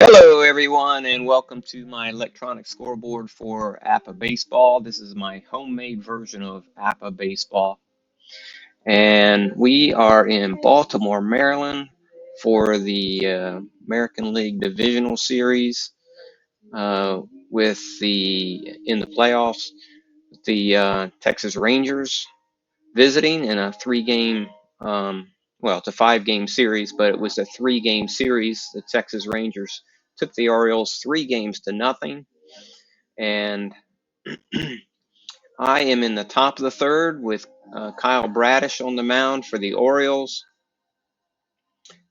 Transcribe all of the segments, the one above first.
Hello, everyone, and welcome to my electronic scoreboard for APBA Baseball. This is my homemade version of APBA Baseball. And we are in Baltimore, Maryland for the American League Divisional Series in the playoffs, the Texas Rangers visiting in a it's a 5-game series, but it was a 3-game series. The Texas Rangers took the Orioles 3-0. And I am in the top of the third with Kyle Bradish on the mound for the Orioles,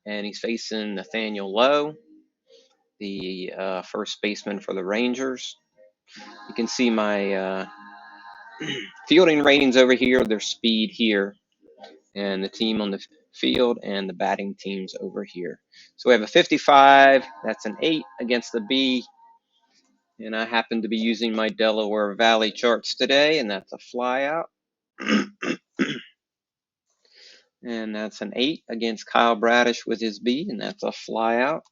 and he's facing Nathaniel Lowe, the first baseman for the Rangers. You can see my fielding ratings over here, their speed here, and the team on the field and the batting teams over here. So we have a 55, that's an 8 against the B, and I happen to be using my Delaware Valley charts today, and that's a fly out. And that's an 8 against Kyle Bradish with his B, and that's a fly out.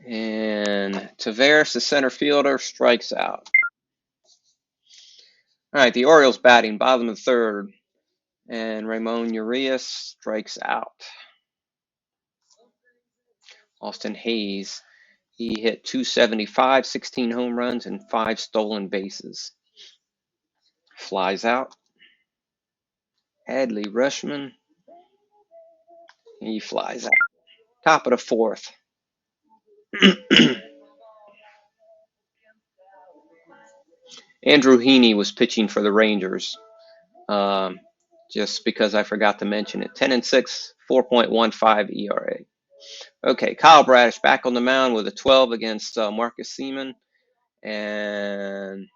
And Taveras, the center fielder, strikes out. All right, the Orioles batting, bottom of the third, and Ramon Urias strikes out. Austin Hayes, he hit .275, 16 home runs, and 5 stolen bases. Flies out. Adley Rutschman, he flies out. Top of the fourth. Andrew Heaney was pitching for the Rangers. Just because I forgot to mention it. 10-6, 4.15 ERA. Okay, Kyle Bradish back on the mound with a 12 against Marcus Semien. And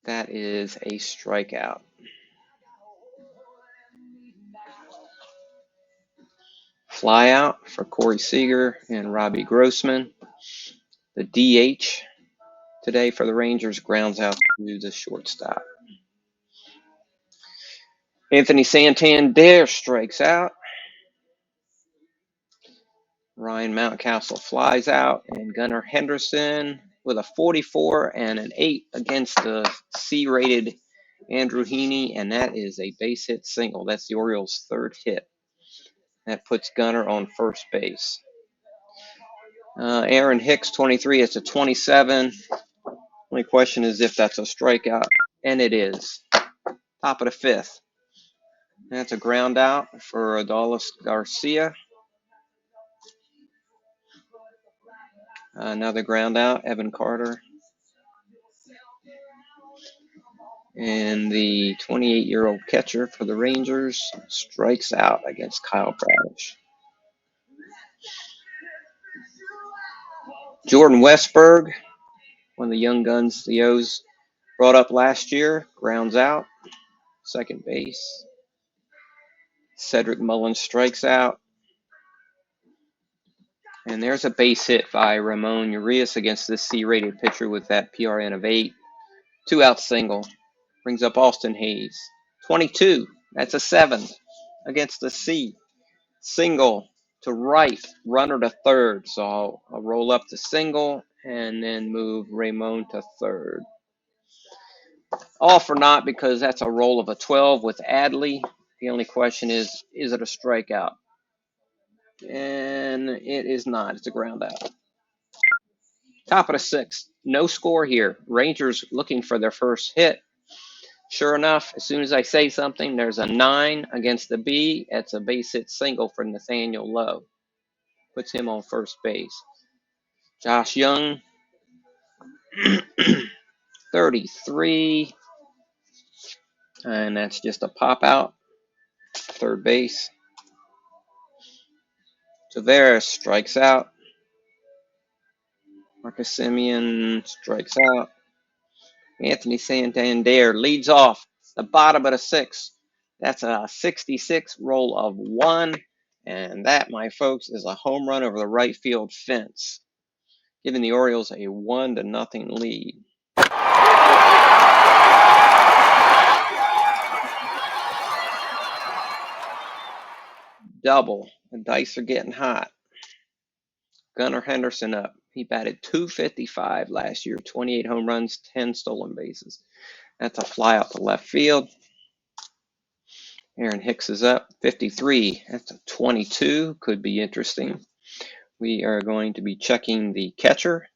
that is a strikeout. Fly out for Corey Seager and Robbie Grossman. The DH today for the Rangers grounds out to the shortstop. Anthony Santander strikes out. Ryan Mountcastle flies out, and Gunnar Henderson with a 44 and an 8 against the C-rated Andrew Heaney, and that is a base hit single. That's the Orioles' third hit. That puts Gunnar on first base. Aaron Hicks, 23, it's a 27. Only question is if that's a strikeout, and it is. Top of the fifth. That's a ground out for Adolis Garcia. Another ground out, Evan Carter. And the 28-year-old catcher for the Rangers strikes out against Kyle Bradish. Jordan Westberg, one of the young guns the O's brought up last year, grounds out, second base. Cedric Mullins strikes out. And there's a base hit by Ramon Urias against this C-rated pitcher with that PRN of 8. 2-out single. Brings up Austin Hayes. 22. That's a 7 against the C. Single to right, runner to third. So I'll roll up the single and then move Ramon to third. All for naught because that's a roll of a 12 with Adley. The only question is it a strikeout? And it is not. It's a ground out. Top of the sixth. No score here. Rangers looking for their first hit. Sure enough, as soon as I say something, there's a 9 against the B. It's a base hit single for Nathaniel Lowe. Puts him on first base. Josh Young, 33. And that's just a pop out. Third base. Taveras strikes out. Marcus Semien strikes out. Anthony Santander leads off the bottom of the sixth. That's a 66 roll of 1. And that, my folks, is a home run over the right field fence, giving the Orioles a 1-0 lead. Double. The dice are getting hot. Gunnar Henderson up. He batted .255 last year, 28 home runs, 10 stolen bases. That's a fly out to left field. Aaron Hicks is up, 53. That's a 22. Could be interesting. We are going to be checking the catcher,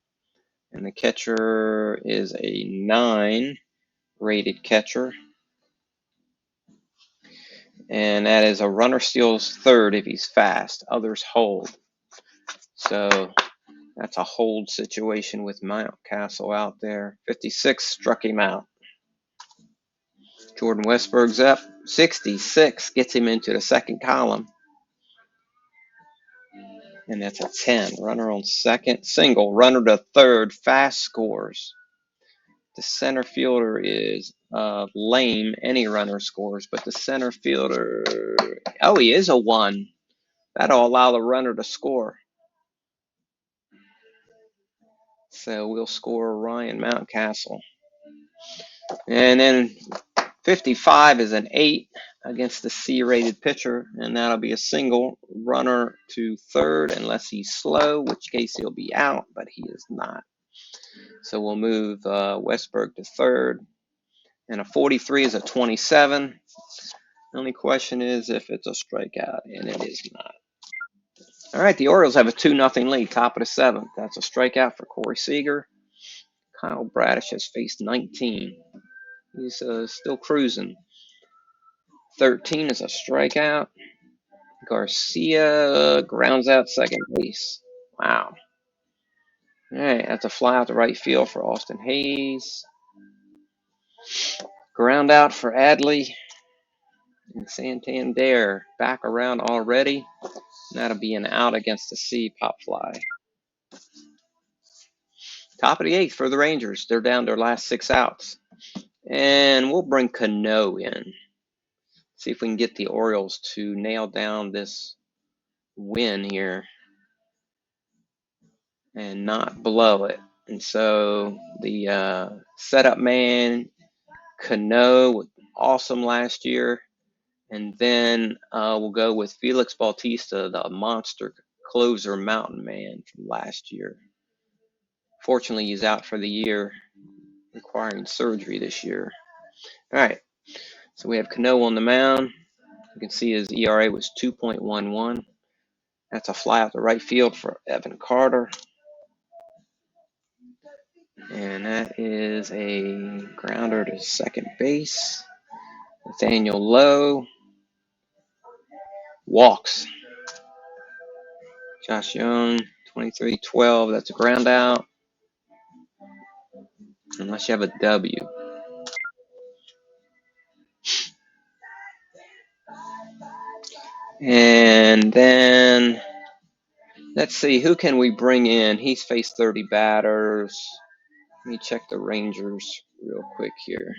and the catcher is a 9 rated catcher. And that is a runner steals third if he's fast. Others hold. So that's a hold situation with Mountcastle out there. 56 struck him out. Jordan Westberg's up. 66 gets him into the second column. And that's a 10. Runner on second. Single. Runner to third. Fast scores. The center fielder is lame. Any runner scores. But the center fielder, oh, he is a 1. That'll allow the runner to score. So we'll score Ryan Mountcastle. And then 55 is an 8 against the C-rated pitcher, and that'll be a single. Runner to third unless he's slow, which case he'll be out, but he is not. So we'll move Westberg to third. And a 43 is a 27. The only question is if it's a strikeout, and it is not. All right, the Orioles have a 2-0 lead, top of the 7th. That's a strikeout for Corey Seager. Kyle Bradish has faced 19. He's still cruising. 13 is a strikeout. Garcia grounds out second base. Wow. All right, that's a fly out to right field for Austin Hayes. Ground out for Adley. And Santander back around already. That'll be an out against the C pop fly. Top of the 8th for the Rangers. They're down their last 6 outs. And we'll bring Cano in. See if we can get the Orioles to nail down this win here and not blow it. And so the setup man, Cano, was awesome last year. And then we'll go with Felix Bautista, the monster closer mountain man from last year. Fortunately, he's out for the year, requiring surgery this year. All right, so we have Cano on the mound. You can see his ERA was 2.11. That's a fly out the right field for Evan Carter. And that is a grounder to second base. Nathaniel Lowe walks. Josh Young, 23-12. That's a ground out. Unless you have a W. And then let's see, who can we bring in? He's faced 30 batters. Let me check the Rangers real quick here.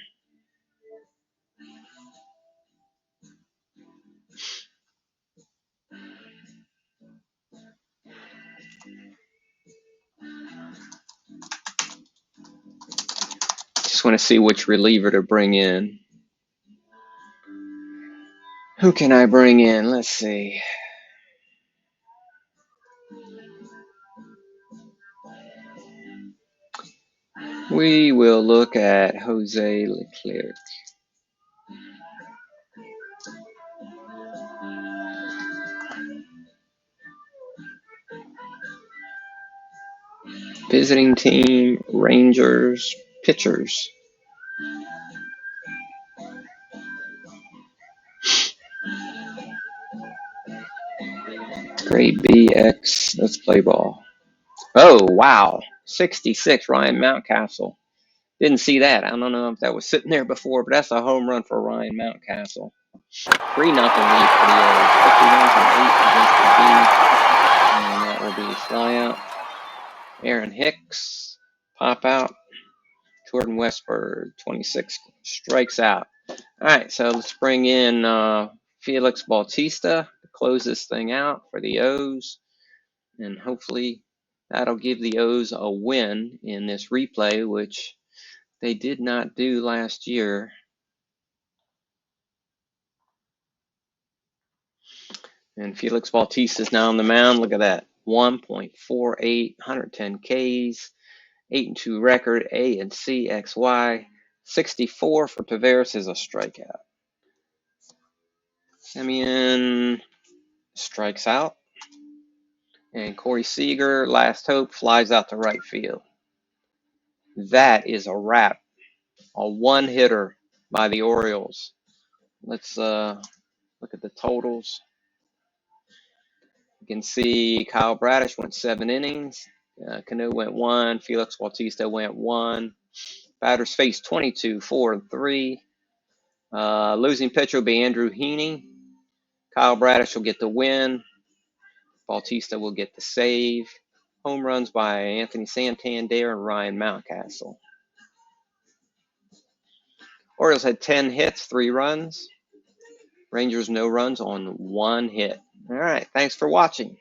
Just want to see which reliever to bring in. Who can I bring in? Let's see. We will look at Jose Leclerc. Visiting team, Rangers, pitchers. Grade BX. Let's play ball. Oh, wow. 66, Ryan Mountcastle. Didn't see that. I don't know if that was sitting there before, but that's a home run for Ryan Mountcastle. 3-0 lead for the O's. 51 from 8 against the B. And that will be fly out. Aaron Hicks, pop out. Jordan Westberg, 26, strikes out. All right, so let's bring in Felix Bautista to close this thing out for the O's. And hopefully that'll give the O's a win in this replay, which they did not do last year. And Felix Bautista is now on the mound. Look at that. 1.48, 110 Ks, 8-2 record, A and C, XY. 64 for Taveras is a strikeout. Semien strikes out. And Corey Seager, last hope, flies out to right field. That is a wrap. A one-hitter by the Orioles. Let's look at the totals. You can see Kyle Bradish went 7 innings. Cano went 1. Felix Bautista went 1. Batters faced 22, 4 and 3. Losing pitcher will be Andrew Heaney. Kyle Bradish will get the win. Bautista will get the save. Home runs by Anthony Santander and Ryan Mountcastle. Orioles had 10 hits, 3 runs. Rangers no runs on 1 hit. All right, thanks for watching.